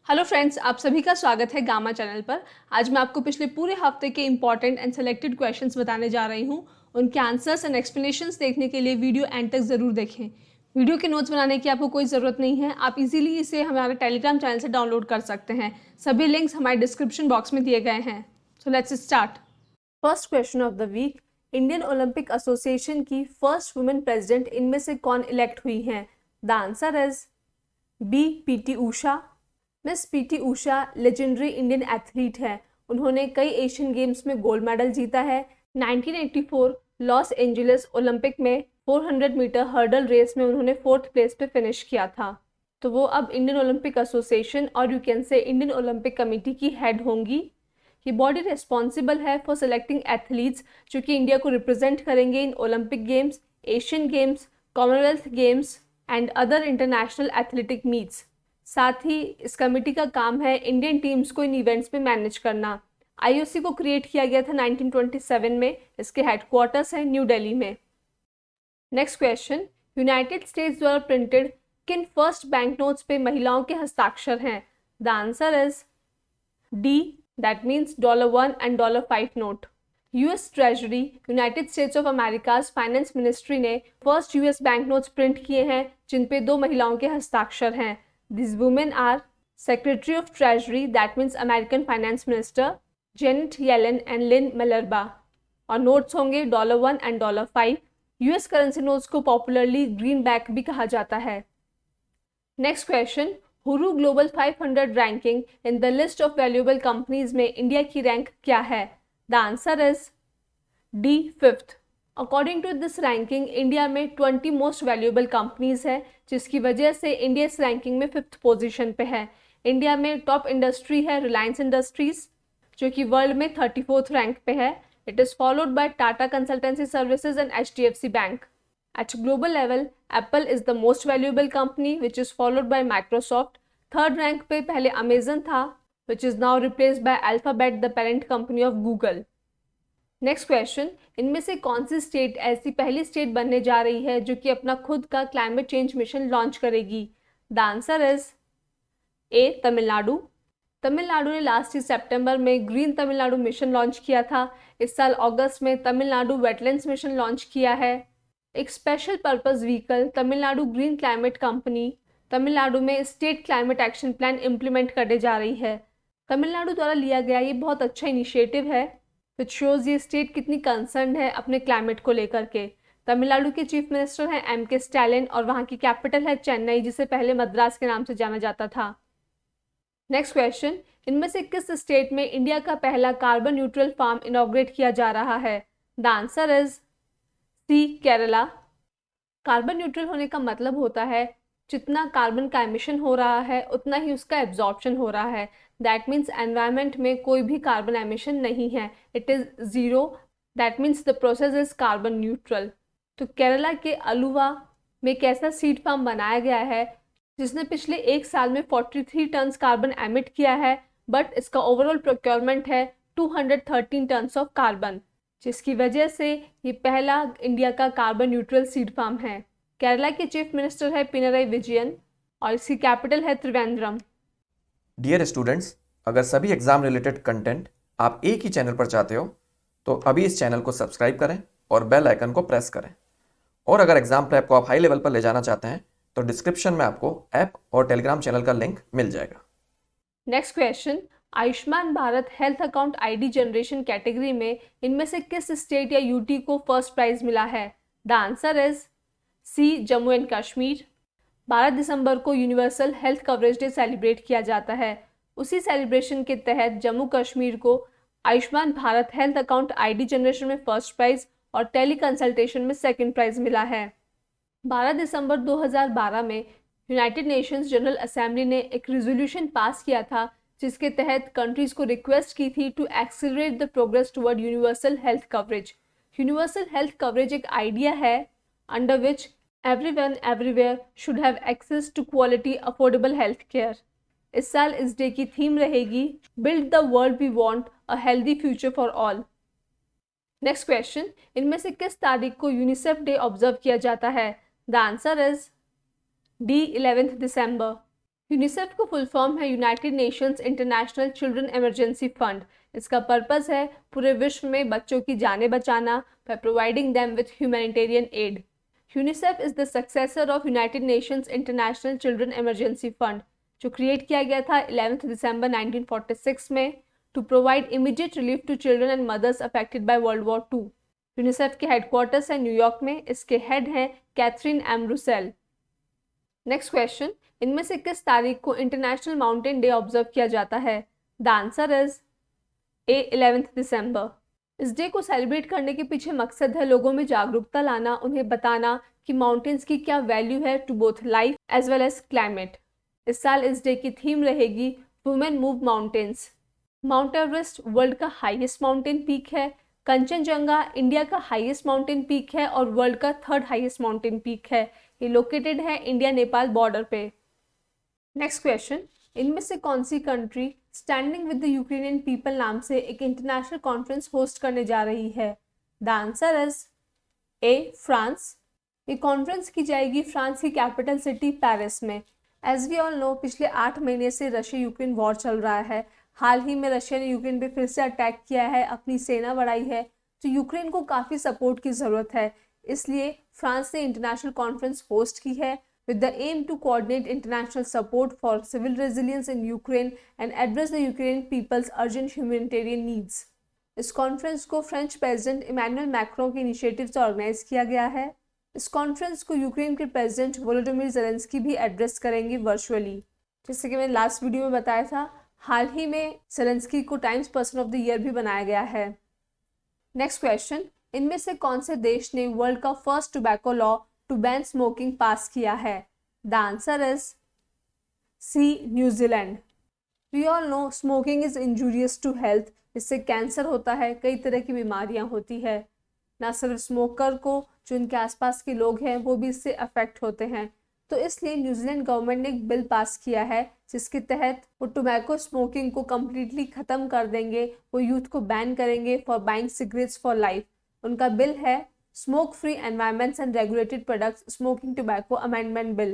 Hello friends, आप सभी का स्वागत है गामा चैनल पर। आज मैं आपको पिछले पूरे हफ्ते के इंपॉर्टेंट एंड सेलेक्टेड क्वेश्चंस बताने जा रही हूं। उनके आंसर्स एंड एक्सप्लेनेशंस देखने के लिए वीडियो एंड तक ज़रूर देखें। वीडियो के नोट्स बनाने की आपको कोई ज़रूरत नहीं है, आप इजीली इसे हमारे टेलीग्राम चैनल से डाउनलोड कर सकते हैं। सभी लिंक्स हमारे डिस्क्रिप्शन बॉक्स में दिए गए हैं। So let's start. First question of the week, Indian Olympic association की फर्स्ट वुमेन प्रेसिडेंट इनमें से कौन इलेक्ट हुई हैं? The answer is B PT Usha. Miss PT Usha legendary Indian athlete है। उन्होंने कई एशियन गेम्स में गोल्ड मेडल जीता है। 1984 लॉस एंजलिस ओलंपिक में 400 मीटर हर्डल रेस में उन्होंने 4th प्लेस पे फिनिश किया था। तो वो अब इंडियन ओलंपिक एसोसिएशन और you can say Indian Olympic committee की हेड होंगी। ये बॉडी रिस्पॉन्सिबल है फॉर सेलेक्टिंग एथलीट्स जो कि इंडिया को रिप्रेजेंट करेंगे इन Olympic games, Asian games, Commonwealth games and other international athletic meets. साथ ही इस कमेटी का काम है इंडियन टीम्स को इन इवेंट्स में मैनेज करना। आईओसी को क्रिएट किया गया था 1927 में। इसके हेडक्वार्टर्स हैं न्यू दिल्ली में। नेक्स्ट क्वेश्चन, यूनाइटेड स्टेट्स द्वारा प्रिंटेड किन फर्स्ट बैंक नोट्स पे महिलाओं के हस्ताक्षर हैं? The answer is D, that means $1 and $5 नोट। US treasury United States of America's finance ministry ने first US bank notes print किए हैं जिन पे 2 महिलाओं के हस्ताक्षर हैं। These women are Secretary of Treasury, that means American Finance Minister, Janet Yellen and Lynn Malherbe। और नोट्स होंगे $1 एंड $5। यूएस करेंसी नोट्स को पॉपुलरली ग्रीन बैक भी कहा जाता है। Next question, Hurun global 500 ranking in the list of valuable companies में India की rank क्या है? The answer is D, 5th। According to this ranking India में 20 मोस्ट वैल्यूएबल कंपनीज है जिसकी वजह से इंडिया इस रैंकिंग में 5th पोजीशन पे है। इंडिया में टॉप इंडस्ट्री है रिलायंस इंडस्ट्रीज जो कि वर्ल्ड में 34th रैंक पे है। It is followed by Tata consultancy services and HDFC bank. Eight global level Apple is the most valuable company which is followed by Microsoft. 3rd rank पे पहले Amazon था which is now replaced by alphabet, the parent company of Google. Next question, इनमें से कौन सी state ऐसी पहली state बनने जा रही है जो कि अपना खुद का क्लाइमेट चेंज मिशन लॉन्च करेगी? द आंसर इज ए, तमिलनाडु। तमिलनाडु ने लास्ट ईयर सितंबर में ग्रीन तमिलनाडु मिशन लॉन्च किया था। इस साल अगस्त में तमिलनाडु वेटलैंड्स मिशन लॉन्च किया है। एक special purpose vehicle Tamil Nadu green climate company Tamil Nadu में state climate action plan implement करने जा रही है। तमिलनाडु द्वारा लिया गया ये बहुत अच्छा इनिशिएटिव है विच शोज़ ये स्टेट कितनी कंसर्न है अपने क्लाइमेट को लेकर के। तमिलनाडु के चीफ मिनिस्टर हैं MK स्टैलिन और वहाँ की कैपिटल है चेन्नई जिसे पहले मद्रास के नाम से जाना जाता था। नेक्स्ट क्वेश्चन, इनमें से किस स्टेट में इंडिया का पहला कार्बन न्यूट्रल फार्म इनॉग्रेट किया जा रहा है? The answer is C, Kerala. Carbon neutral होने का मतलब होता है जितना कार्बन का एमिशन हो रहा है उतना ही उसका एब्जॉर्प्शन हो रहा है। दैट मीन्स एनवायरनमेंट में कोई भी कार्बन एमिशन नहीं है, it is zero. That means the process is carbon neutral. तो केरला के अलुवा में एक ऐसा सीड फार्म बनाया गया है जिसने पिछले 1 साल में 43 टन्स कार्बन एमिट किया है, बट इसका ओवरऑल प्रोक्योरमेंट है 213 टन्स ऑफ कार्बन, जिसकी वजह से ये पहला इंडिया का कार्बन न्यूट्रल सीड फार्म है। केरला के चीफ मिनिस्टर है पिनरई विजयन और इसकी कैपिटल है त्रिवेंद्रम। डियर स्टूडेंट्स, अगर सभी एग्जाम रिलेटेड कंटेंट आप एक ही चैनल पर चाहते हो तो अभी इस चैनल को सब्सक्राइब करें और बेल आइकन को प्रेस करें। और अगर एग्जाम प्रेप को आप हाई लेवल पर ले जाना चाहते हैं तो डिस्क्रिप्शन में आपको ऐप और टेलीग्राम चैनल का लिंक मिल जाएगा। Next question, Ayushman Bharat health account ID generation category में इनमें से किस स्टेट या यूटी को फर्स्ट प्राइज मिला है? The answer is C, Jammu and Kashmir. 12 दिसंबर को universal health coverage day celebrate किया जाता है। उसी सेलिब्रेशन के तहत जम्मू कश्मीर को Ayushman Bharat health account ID generation में फर्स्ट प्राइज और टेली कंसल्टेशन में सेकंड प्राइज मिला है। 12 दिसंबर 2012 में यूनाइटेड नेशंस जनरल असेंबली ने एक रेजोल्यूशन पास किया था जिसके तहत कंट्रीज को रिक्वेस्ट की थी to accelerate the progress toward universal health coverage. Universal health coverage एक आइडिया है under which everyone everywhere should have access to quality affordable health care। इस साल इस डे की थीम रहेगी Build the world we want, a healthy future for all। Next question, इनमें से किस तारीख को यूनिसेफ डे ऑब्जर्व किया जाता है? The answer is D, 11 December. UNICEF को फुल फॉर्म है United Nations international children emergency fund. इसका पर्पस है पूरे विश्व में बच्चों की जानें बचाना by providing them with humanitarian aid. UNICEF is the successor of United Nations International Children Emergency Fund, जो क्रिएट किया गया था 11 दिसंबर 1946 में to provide immediate relief to children and mothers affected by World War II. UNICEF के headquarters है New York में। इसके हेड हैं Catherine M Russell. Next question, इनमें से किस तारीख को इंटरनेशनल माउंटेन डे ऑब्जर्व किया जाता है? द आंसर इज ए 11 दिसंबर। इस डे को सेलिब्रेट करने के पीछे मकसद है लोगों में जागरूकता लाना, उन्हें बताना कि माउंटेन्स की क्या वैल्यू है to both life as well as climate. इस साल इस डे की थीम रहेगी women move mountains. Mount Everest world का हाईएस्ट माउंटेन पीक है। कंचनजंगा इंडिया का हाईएस्ट माउंटेन पीक है और वर्ल्ड का थर्ड हाईएस्ट माउंटेन पीक है। ये लोकेटेड है इंडिया नेपाल बॉर्डर पे। नेक्स्ट क्वेश्चन, इनमें से कौन सी country standing with the Ukrainian people नाम से एक इंटरनेशनल कॉन्फ्रेंस होस्ट करने जा रही है? The answer is A France. ये कॉन्फ्रेंस की जाएगी फ्रांस की कैपिटल सिटी पेरिस में। एज वी ऑल नो, पिछले 8 महीने से रशिया यूक्रेन वॉर चल रहा है। हाल ही में रशिया ने यूक्रेन पे फिर से अटैक किया है, अपनी सेना बढ़ाई है, तो यूक्रेन को काफ़ी सपोर्ट की ज़रूरत है। इसलिए फ्रांस ने इंटरनेशनल कॉन्फ्रेंस होस्ट की है with the aim to coordinate international support for civil resilience in Ukraine and address the Ukrainian people's urgent humanitarian needs. इस कॉन्फ्रेंस को फ्रेंच प्रेसिडेंट इमैनुअल मैक्रों के इनिशिएटिव से ऑर्गेनाइज किया गया है। इस कॉन्फ्रेंस को यूक्रेन के प्रेसिडेंट वोलोडिमिर ज़ेलेंस्की भी एड्रेस करेंगे वर्चुअली। जैसे कि मैंने लास्ट वीडियो में बताया था, हाल ही में ज़ेलेंस्की को times person of the year भी बनाया गया है। नेक्स्ट क्वेश्चन, इनमें से कौन से देश ने वर्ल्ड का first tobacco law to ban smoking pass किया है? The answer is C, New Zealand. We all know smoking is injurious to health. इससे कैंसर होता है, कई तरह की बीमारियां होती है। ना सिर्फ स्मोकर को, जो उनके आसपास के लोग हैं वो भी इससे अफेक्ट होते हैं। तो इसलिए न्यूजीलैंड गवर्नमेंट ने एक बिल पास किया है जिसके तहत वो टोबैको स्मोकिंग को कम्प्लीटली ख़त्म कर देंगे। वो यूथ को बैन करेंगे for buying cigarettes for life. उनका बिल है smoke free environments and regulated products smoking tobacco amendment bill,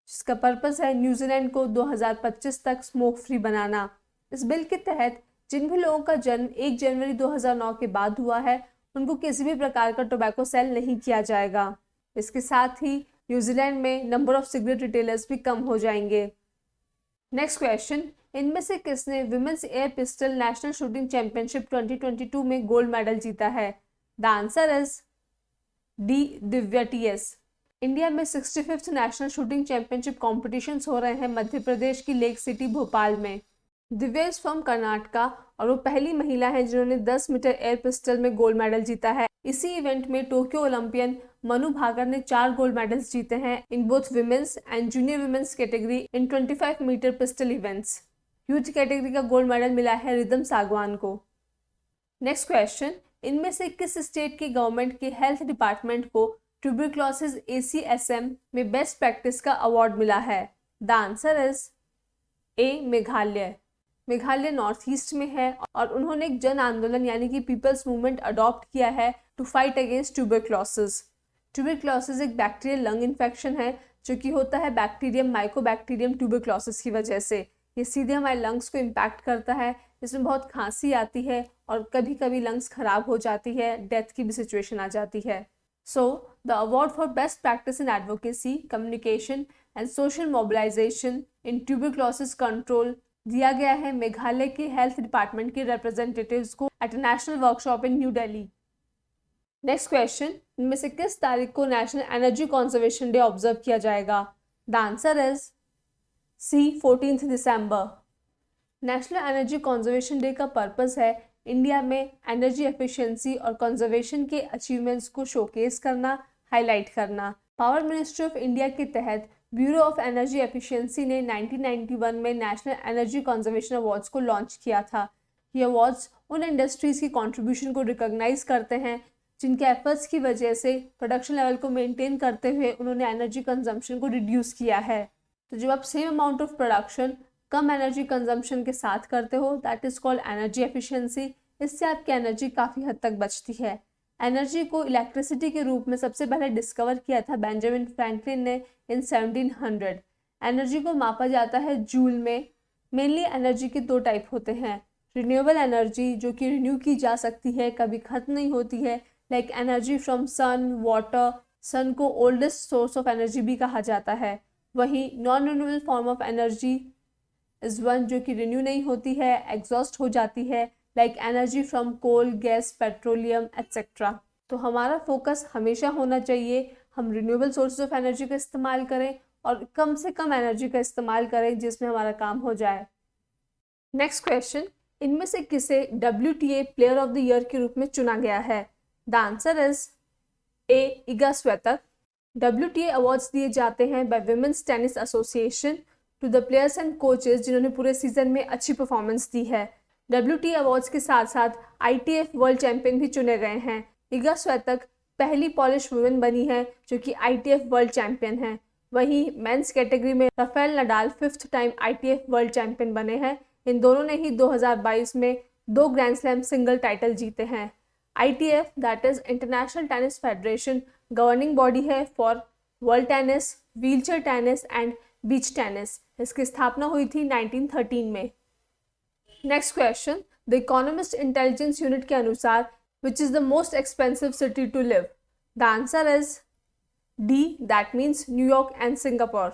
जिसका पर्पस है न्यूजीलैंड को 2025 तक स्मोक फ्री बनाना। इस बिल के तहत जिन भी लोगों का जन्म 1 जनवरी 2009 के बाद हुआ है उनको किसी भी प्रकार का टोबैको सेल नहीं किया जाएगा। इसके साथ ही न्यूजीलैंड में नंबर ऑफ सिगरेट रिटेलर्स भी कम हो जाएंगे। नेक्स्ट क्वेश्चन, इनमें से किसने women's air pistol national shooting championship 2022 में गोल्ड मेडल जीता है? The answer is D, Divya TS. India में 65th national shooting championship competitions हो रहे हैं मध्य प्रदेश की लेक सिटी भोपाल में। दिव्या इज फ्रॉम कर्नाटका और वो पहली महिला है जिन्होंने 10 मीटर एयर पिस्टल में गोल्ड मेडल जीता है। इसी इवेंट में टोक्यो ओलंपियन मनु भाकर ने 4 गोल्ड मेडल्स जीते हैं in both women's and junior women's category in 25 metre pistol events. Youth category का गोल्ड मेडल मिला है रिदम सागवान को। नेक्स्ट क्वेश्चन, इनमें से किस स्टेट की गवर्नमेंट के हेल्थ डिपार्टमेंट को ट्यूबरक्लोसिस ACSM में बेस्ट प्रैक्टिस का अवार्ड मिला है? The answer is A, Meghalaya. Meghalaya north east में है और उन्होंने एक जन आंदोलन यानी कि पीपल्स मूवमेंट अडॉप्ट किया है to fight against tuberculosis. Tuberculosis एक बैक्टीरियल लंग इन्फेक्शन है जो कि होता है बैक्टीरियम माइकोबैक्टीरियम ट्यूबरक्लोसिस की वजह से। ये सीधे हमारे लंग्स को इम्पैक्ट करता है। इसमें बहुत खांसी आती है और कभी कभी लंग्स खराब हो जाती है, डेथ की भी सिचुएशन आ जाती है। So the award for best practice in advocacy, communication and social mobilisation in tuberculosis control दिया गया है मेघालय के हेल्थ डिपार्टमेंट के रिप्रेजेंटेटिव्स को at a national workshop in new Delhi. Next question, इनमें से किस तारीख को national energy conservation day observe किया जाएगा? द आंसर इज सी, 14 दिसंबर। नेशनल एनर्जी कंजर्वेशन डे का पर्पस है इंडिया में एनर्जी एफिशिएंसी और कंजर्वेशन के अचीवमेंट्स को शोकेस करना, हाईलाइट करना। पावर मिनिस्ट्री ऑफ इंडिया के तहत ब्यूरो ऑफ एनर्जी एफिशिएंसी ने 1991 में नेशनल एनर्जी कंजर्वेशन अवार्ड्स को लॉन्च किया था। ये अवार्ड्स उन इंडस्ट्रीज़ की कंट्रीब्यूशन को रिकॉग्नाइज करते हैं जिनके एफर्ट्स की वजह से प्रोडक्शन लेवल को मेंटेन करते हुए उन्होंने एनर्जी कंजम्पशन को रिड्यूस किया है। तो जब आप same amount of production come energy consumption के साथ करते हो, that is called energy efficiency. इससे आपकी एनर्जी काफ़ी हद तक बचती है। एनर्जी को इलेक्ट्रिसिटी के रूप में सबसे पहले डिस्कवर किया था बेंजामिन फ्रैंकलिन ने इन 1700। एनर्जी को मापा जाता है जूल में। मेनली एनर्जी के दो टाइप होते हैं, रिन्यूएबल एनर्जी जो कि रिन्यू की जा सकती है, कभी खत्म नहीं होती है, like energy from sun, water. Sun को ओल्डेस्ट सोर्स ऑफ एनर्जी भी कहा जाता है। वहीं non renewable form of energy is one जो कि रिन्यू नहीं होती है, एग्जॉस्ट हो जाती है, like energy from coal, gas, petroleum etcetera. तो हमारा फोकस हमेशा होना चाहिए हम रिन्यूएबल सोर्सेज ऑफ एनर्जी का इस्तेमाल करें और कम से कम एनर्जी का इस्तेमाल करें जिसमें हमारा काम हो जाए। नेक्स्ट क्वेश्चन, इनमें से किसे WTA player of the year के रूप में चुना गया है? The answer is A, Iga Swiatek. WTA awards दिए जाते हैं by women's tennis association to the players and coaches जिन्होंने पूरे सीजन में अच्छी परफॉर्मेंस दी है। WTA अवार्ड्स के साथ साथ ITF वर्ल्ड चैंपियन भी चुने गए हैं। इगा स्वेतक पहली पॉलिश वुमेन बनी है जो कि ITF वर्ल्ड चैंपियन है। वहीं मेंस कैटेगरी में Rafael Nadal 5th time ITF world champion बने हैं। इन दोनों ने ही 2022 में 2 ग्रैंड स्लैम सिंगल टाइटल जीते हैं। ITF that is International Tennis Federation governing body है for world tennis, wheelchair tennis and beach tennis. इसकी स्थापना हुई थी 1913 में। Next question, the Economist Intelligence Unit के अनुसार which is the most expensive city to live? The answer is D, that means New York and Singapore.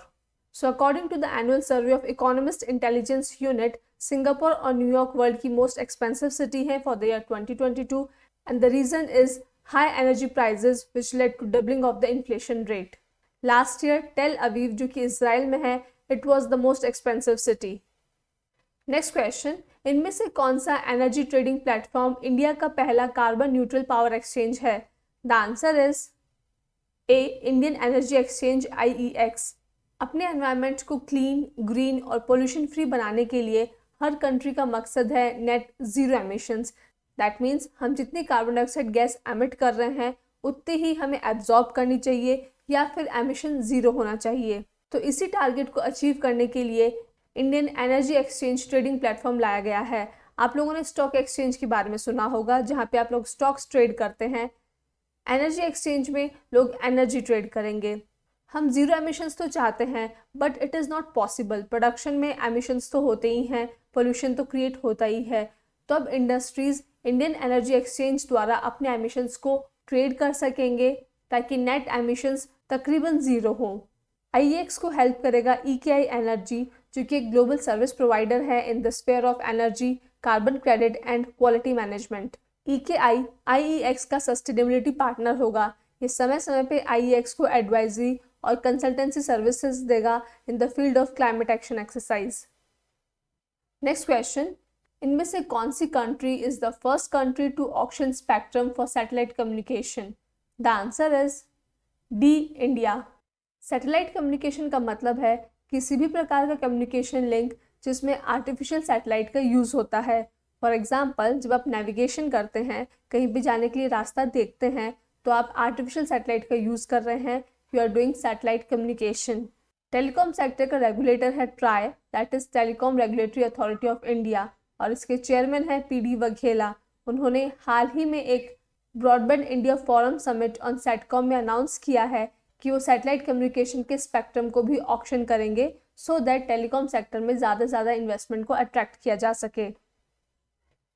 So according to the annual survey of Economist Intelligence Unit, Singapore और New York world की most expensive city है for the year 2022 and the reason is high energy prices which led to doubling of the inflation rate. Last year Tel Aviv जो कि Israel में है, it was the most expensive city. Next question, इनमें से कौन सा energy trading platform India का पहला कार्बन न्यूट्रल पावर एक्सचेंज है? The answer is A, Indian energy exchange IEX। अपने एनवायरनमेंट को क्लीन, ग्रीन और पोल्यूशन फ्री बनाने के लिए हर कंट्री का मकसद है net zero emissions. That means हम जितनी कार्बन डाइऑक्साइड गैस एमिट कर रहे हैं उतनी ही हमें एब्जॉर्ब करनी चाहिए या फिर एमिशन ज़ीरो होना चाहिए। तो इसी टारगेट को अचीव करने के लिए Indian energy exchange trading platform लाया गया है। आप लोगों ने स्टॉक एक्सचेंज के बारे में सुना होगा जहाँ पे आप लोग स्टॉक्स ट्रेड करते हैं। एनर्जी एक्सचेंज में लोग एनर्जी ट्रेड करेंगे। हम ज़ीरो एमिशंस तो चाहते हैं but it is not possible. Production में एमिशंस तो होते ही हैं, पोल्यूशन तो क्रिएट होता ही है। तो अब इंडस्ट्रीज़ इंडियन एनर्जी एक्सचेंज द्वारा अपने एमिशंस को ट्रेड कर सकेंगे ताकि नेट एमिशंस तकरीबन ज़ीरो हों। IEX को हेल्प करेगा EKI एनर्जी जो कि एक ग्लोबल सर्विस प्रोवाइडर है in the sphere of energy, carbon credit and quality management. EKI IEX का सस्टेनेबिलिटी पार्टनर होगा। ये समय समय पे IEX को एडवाइजरी और कंसल्टेंसी सर्विसेज देगा in the field of climate action exercise. Next question, इनमें से कौन सी country is the first country to auction spectrum for satellite communication? The answer is D, India. Satellite communication का मतलब है किसी भी प्रकार का कम्युनिकेशन लिंक जिसमें आर्टिफिशियल सैटेलाइट का यूज़ होता है। फॉर एग्जाम्पल, जब आप नेविगेशन करते हैं, कहीं भी जाने के लिए रास्ता देखते हैं, तो आप आर्टिफिशियल सैटेलाइट का यूज़ कर रहे हैं। You are doing satellite communication. Telecom sector का रेगुलेटर है TRAI, that is telecom regulatory authority of India, और इसके चेयरमैन है PD वघेला। उन्होंने हाल ही में एक broadband India forum summit on satcom में अनाउंस किया है कि वो सैटेलाइट कम्युनिकेशन के स्पेक्ट्रम को भी ऑक्शन करेंगे सो दैट टेलीकॉम सेक्टर में ज़्यादा से ज़्यादा इन्वेस्टमेंट को अट्रैक्ट किया जा सके।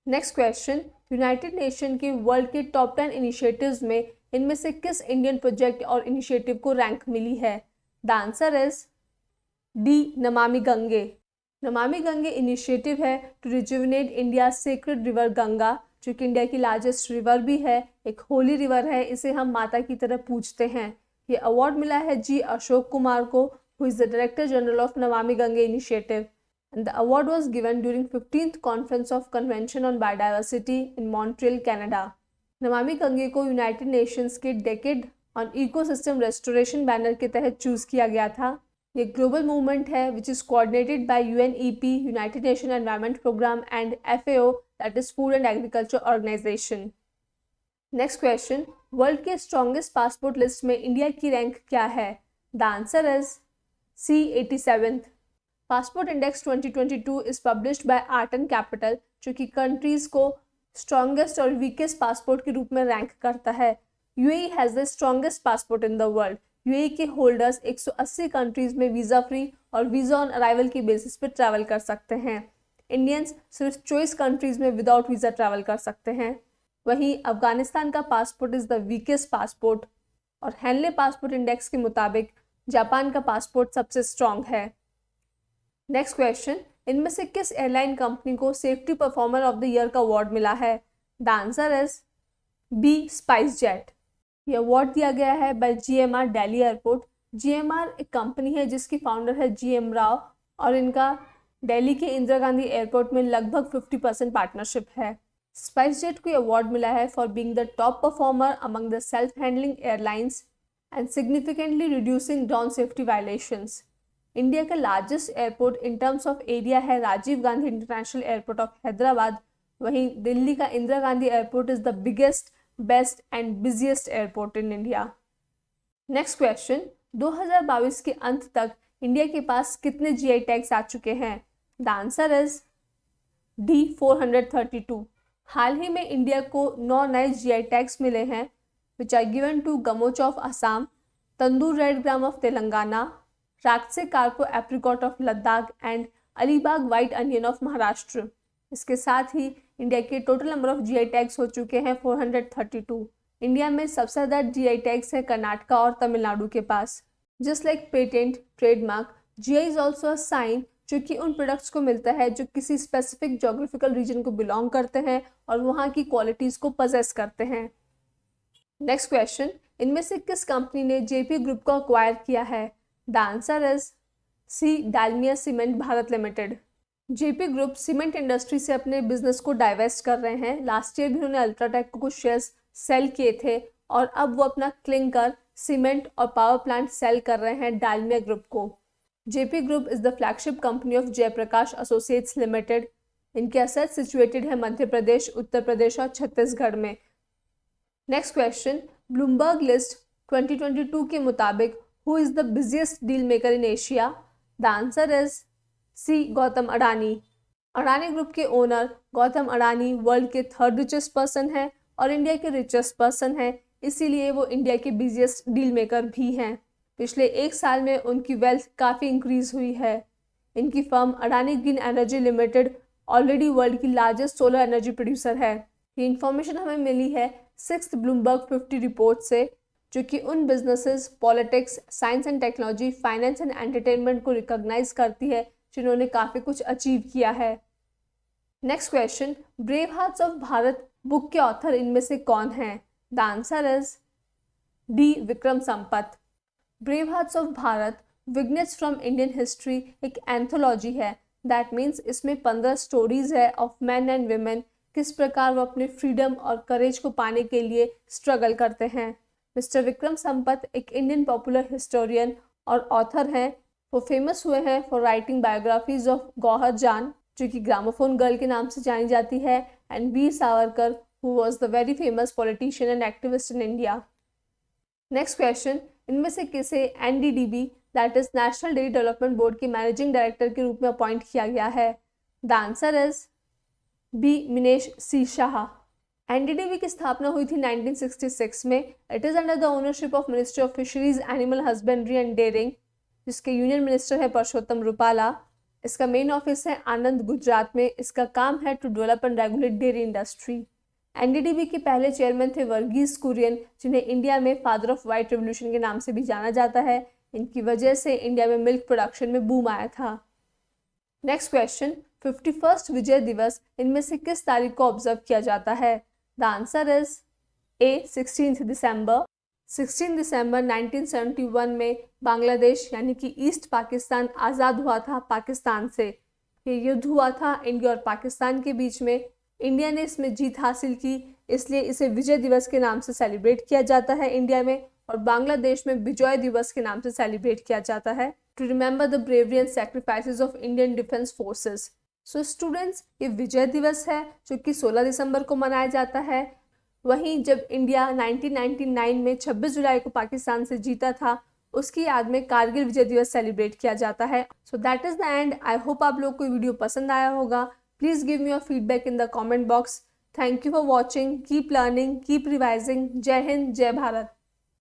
नेक्स्ट क्वेश्चन, यूनाइटेड नेशन के वर्ल्ड के टॉप 10 इनिशिएटिव्स में इनमें से किस इंडियन प्रोजेक्ट और इनिशिएटिव को रैंक मिली है? The answer is D, Namami Gange. Namami Gange initiative है to rejuvenate India sacred river Ganga, जो कि इंडिया की लार्जेस्ट रिवर भी है, एक होली रिवर है, इसे हम माता की तरह पूजते हैं। ये अवार्ड मिला है G. अशोक कुमार को, who is the director general of Namami Gange initiative, and the award was given during 15th Conference of Convention on Biodiversity in Montreal, Canada. Namami Gange को यूनाइटेड नेशंस के decade on ecosystem restoration banner के तहत choose किया गया था। ये global movement है which is coordinated by UNEP, united nation environment programme, and FAO, that is food and agriculture organisation. Next question, world के स्ट्रॉन्गेस्ट पासपोर्ट लिस्ट में India की रैंक क्या है? The answer is C, 87th। Passport index 2022 is published by art and capital, जो कि countries को strongest और weakest passport के रूप में रैंक करता है। UAE has the strongest passport in the world, UAE के होल्डर्स 180 कंट्रीज में वीज़ा फ्री और वीज़ा ऑन अराइवल की बेसिस पर ट्रैवल कर सकते हैं। इंडियंस सिर्फ 24 कंट्रीज में विदाउट वीज़ा ट्रैवल कर सकते हैं। वहीं अफगानिस्तान का passport is the weakest passport और हेनले पासपोर्ट इंडेक्स के मुताबिक जापान का पासपोर्ट सबसे स्ट्रॉन्ग है। नेक्स्ट क्वेश्चन, इनमें से किस एयरलाइन कंपनी को safety performer of the year का अवार्ड मिला है? The answer is B, SpiceJet. ये अवार्ड दिया गया है by GMR Delhi airport. GMR एक कंपनी है जिसकी फाउंडर है जीएम राव और इनका दिल्ली के इंदिरा गांधी एयरपोर्ट में लगभग 50% पार्टनरशिप है। स्पाइस जेट को अवार्ड मिला है for being the top performer among the self handling airlines and significantly reducing ground safety violations. India का largest airport in terms of area है Rajiv Gandhi International Airport of Hyderabad. वहीं दिल्ली का Indira Gandhi airport is the biggest, best and busiest airport in India. Next question, 2022 के अंत तक India के पास कितने GI tags आ चुके हैं? The answer is D, 432। हाल ही में इंडिया को 9 नए जीआई टैग्स मिले हैं which are given to gamocha of Assam, Tandur red gram of Telangana, Raktsey Karpo apricot of Ladakh and Alibag white onion of Maharashtra. इसके साथ ही इंडिया के total number of GI tags हो चुके हैं 432। इंडिया में सबसे ज़्यादा जीआई टैग्स है कर्नाटका और तमिलनाडु के पास। Just like patent, trademark, GI is also a sign जो कि उन प्रोडक्ट्स को मिलता है जो किसी स्पेसिफिक जोग्राफिकल रीजन को बिलोंग करते हैं और वहाँ की क्वालिटीज़ को पजेस करते हैं। नेक्स्ट क्वेश्चन, इनमें से किस कंपनी ने जेपी ग्रुप को अक्वायर किया है? The answer is C, Dalmia cement Bharat limited. JP group cement industry से अपने बिजनेस को डाइवेस्ट कर रहे हैं। लास्ट ईयर भी उन्होंने अल्ट्राटेक को कुछ शेयर्स सेल किए थे और अब वो अपना क्लिंकर, सीमेंट और पावर प्लांट सेल कर रहे हैं डालमिया ग्रुप को। JP group is the flagship company of Jaiprakash associates limited. इनके असेट्स सिचुएटेड है मध्य प्रदेश, उत्तर प्रदेश और छत्तीसगढ़ में। नेक्स्ट क्वेश्चन, ब्लूमबर्ग लिस्ट 2022 के मुताबिक who is the biggest deal maker in Asia? The answer is C, Gautam Adani. Adani group के ओनर गौतम अडानी वर्ल्ड के 3rd richest person है और इंडिया के रिचेस्ट पर्सन है, इसीलिए वो इंडिया के बिजिएस्ट डील मेकर भी हैं। पिछले 1 साल में उनकी वेल्थ काफ़ी इंक्रीज हुई है। इनकी firm Adani green energy limited already world की लार्जेस्ट सोलर एनर्जी प्रोड्यूसर है। ये इन्फॉर्मेशन हमें मिली है 6th ब्लूमबर्ग 50 रिपोर्ट से, जो कि उन businesses, politics, science and technology, finance and entertainment को रिकॉग्नाइज करती है जिन्होंने काफ़ी कुछ अचीव किया है। Next question, brave hearts of Bharat book के ऑथर इनमें से कौन हैं? The answer is D, Vikram Sampath. Brave hearts of Bharat vignettes from Indian history एक एंथोलॉजी है। दैट मीन्स इसमें 15 स्टोरीज है ऑफ मैन एंड वुमेन, किस प्रकार वो अपने फ्रीडम और करेज को पाने के लिए स्ट्रगल करते हैं। मिस्टर विक्रम संपत एक इंडियन पॉपुलर हिस्टोरियन और ऑथर हैं। वो फेमस हुए हैं for writing biographies of Gauhar Jaan, जो कि ग्रामोफोन गर्ल के नाम से जानी जाती है, and Veer Savarkar, who was the very famous politician and activist in India. Next question, इनमें से किसे NDDB that is national dairy development board के मैनेजिंग डायरेक्टर के रूप में अपॉइंट किया गया है? The answer is B, Minesh C Shah. NDDB की स्थापना हुई थी 1966 में। It is under the ownership of ministry of fisheries, animal husbandry and dairying, जिसके यूनियन मिनिस्टर है परषोत्तम रुपाला। इसका मेन ऑफिस है आनंद, गुजरात में। इसका काम है to develop and regulate dairy industry. NDDB के पहले चेयरमैन थे वर्गीस कुरियन, जिन्हें इंडिया में फादर ऑफ व्हाइट रेवोल्यूशन के नाम से भी जाना जाता है। इनकी वजह से इंडिया में मिल्क प्रोडक्शन में बूम आया था। नेक्स्ट क्वेश्चन, 51st विजय दिवस इनमें से किस तारीख को ऑब्जर्व किया जाता है? द आंसर इज ए, 16 दिसंबर। 16 दिसंबर 1971 में बांग्लादेश यानी कि ईस्ट पाकिस्तान आज़ाद हुआ था पाकिस्तान से। ये युद्ध हुआ था इंडिया और पाकिस्तान के बीच में। इंडिया ने इसमें जीत हासिल की, इसलिए इसे विजय दिवस के नाम से सेलिब्रेट किया जाता है इंडिया में, और बांग्लादेश में विजय दिवस के नाम से सेलिब्रेट किया जाता है to remember the bravery and sacrifices of Indian defence forces. So students, ये विजय दिवस है जो कि 16 दिसंबर को मनाया जाता है। वहीं जब इंडिया 1999 में 26 जुलाई को पाकिस्तान से जीता था, उसकी याद में कारगिल विजय दिवस सेलिब्रेट किया जाता है। So that is the end. I hope आप लोग को वीडियो पसंद आया होगा। Please give me your feedback in the comment box. Thank you for watching. Keep learning, keep revising. जय हिंद, जय भारत।